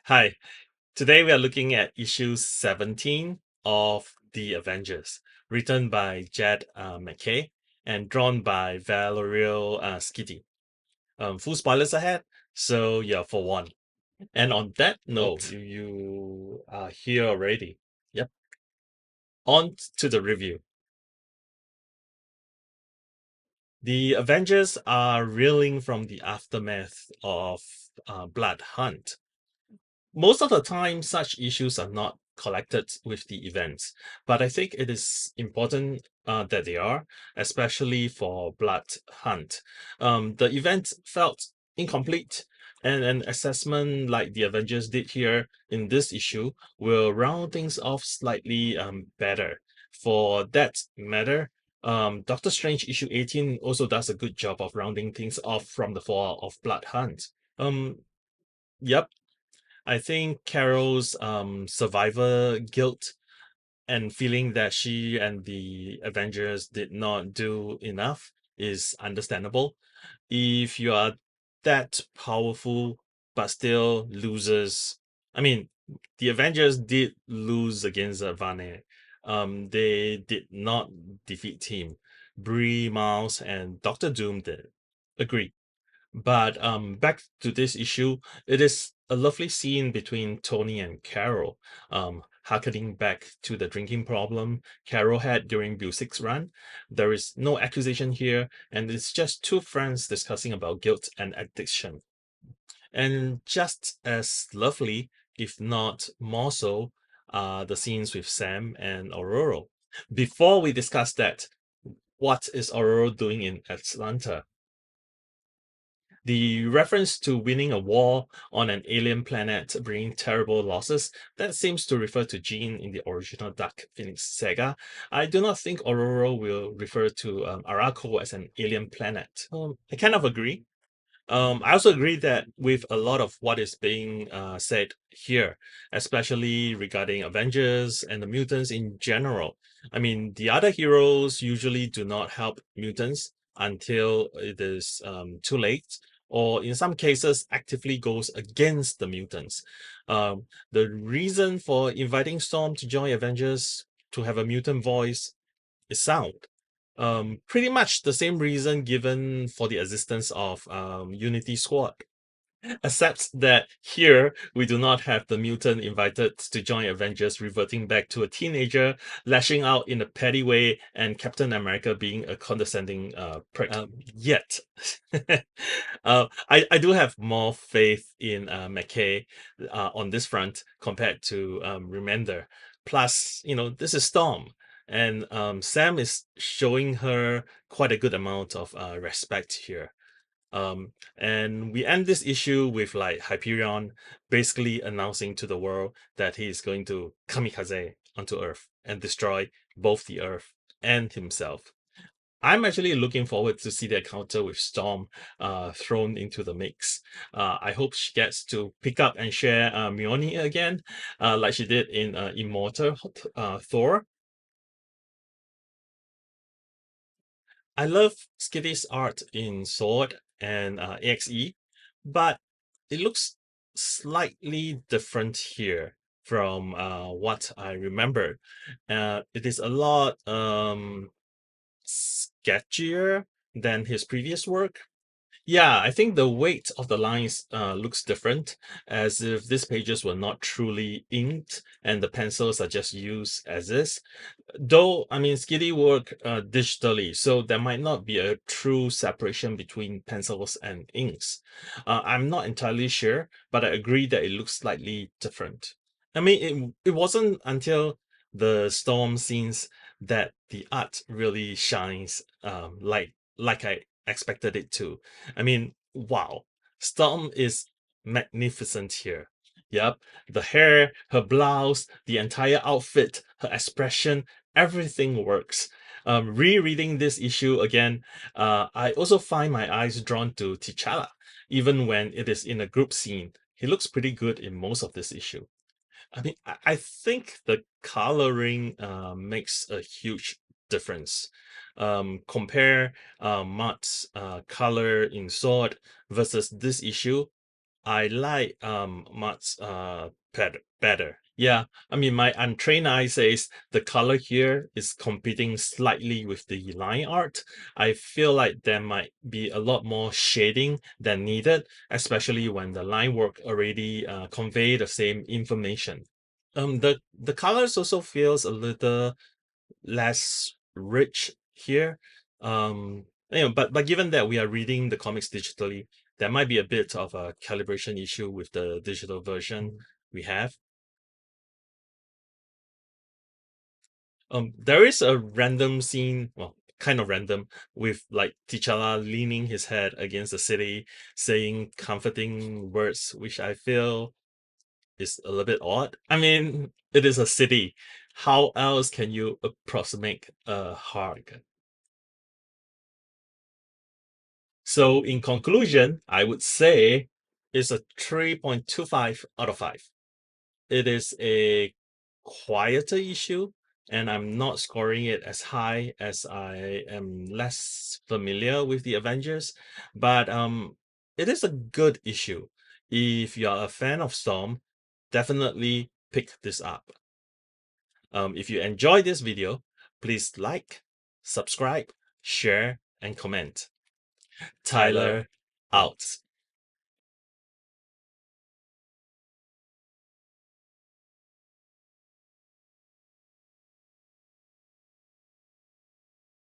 Hi, today we are looking at issue 17 of The Avengers, written by Jed MacKay and drawn by Valerio Schiti. Full spoilers ahead, so you're forewarned. And on that note, you are here already. Yep. On to the review. The Avengers are reeling from the aftermath of Blood Hunt. Most of the time, such issues are not collected with the events, but I think it is important that they are, especially for Blood Hunt. The event felt incomplete, and an assessment like the Avengers did here in this issue will round things off slightly better. For that matter, Doctor Strange issue 18 also does a good job of rounding things off from the fall of Blood Hunt. Um, yep, I think Carol's survivor guilt and feeling that she and the Avengers did not do enough is understandable. If you are that powerful but still losers, I mean, the Avengers did lose against Vane. They did not defeat him. Bree, Miles, and Doctor Doom did. Agree. But back to this issue, it is a lovely scene between Tony and Carol, harkening back to the drinking problem Carol had during Bluesky's run. There is no accusation here, and it's just two friends discussing about guilt and addiction. And just as lovely, if not more so, are the scenes with Sam and Aurora. Before we discuss that, what is Aurora doing in Atlanta? The reference to winning a war on an alien planet bringing terrible losses, that seems to refer to Jean in the original Dark Phoenix saga. I do not think Aurora will refer to Araco as an alien planet. I kind of agree. I also agree that with a lot of what is being said here, especially regarding Avengers and the mutants in general. I mean, the other heroes usually do not help mutants until it is too late, or in some cases, actively goes against the mutants. The reason for inviting Storm to join Avengers to have a mutant voice is sound. Pretty much the same reason given for the existence of Unity Squad, except that here we do not have the mutant invited to join Avengers reverting back to a teenager, lashing out in a petty way, and Captain America being a condescending prick. Yet, I do have more faith in McKay on this front compared to Remender. Plus, this is Storm. And Sam is showing her quite a good amount of respect here. And we end this issue with like Hyperion basically announcing to the world that he is going to kamikaze onto Earth and destroy both the Earth and himself. I'm actually looking forward to see the encounter with Storm thrown into the mix. I hope she gets to pick up and share Mjolnir again, like she did in Immortal Thor. I love Skitty's art in Sword and AXE, but it looks slightly different here from what I remember. It is a lot sketchier than his previous work. Yeah, I think the weight of the lines looks different, as if these pages were not truly inked and the pencils are just used as is. Though, I mean, Skitty work digitally, so there might not be a true separation between pencils and inks. I'm not entirely sure, but I agree that it looks slightly different. I mean, it wasn't until the storm scenes that the art really shines like I expected it to. I mean, wow, Storm is magnificent here. Yep, the hair, her blouse, the entire outfit, her expression, everything works. Rereading this issue again, I also find my eyes drawn to T'Challa, even when it is in a group scene. He looks pretty good in most of this issue. I mean, I think the coloring makes a huge difference. Compare Matt's color in Sword versus this issue. I like much better. Yeah, I mean my untrained eye says the color here is competing slightly with the line art. I feel like there might be a lot more shading than needed, especially when the line work already convey the same information. The colors also feels a little less rich here. But given that we are reading the comics digitally, there might be a bit of a calibration issue with the digital version we have. There is a random scene, well, kind of random, with like T'Challa leaning his head against the city, saying comforting words, which I feel is a little bit odd. I mean, it is a city. How else can you approximate a hug? So in conclusion, I would say it's a 3.25 out of 5. It is a quieter issue, and I'm not scoring it as high as I am less familiar with the Avengers, but it is a good issue. If you're a fan of Storm, definitely pick this up. If you enjoyed this video, please like, subscribe, share, and comment. Tyler out.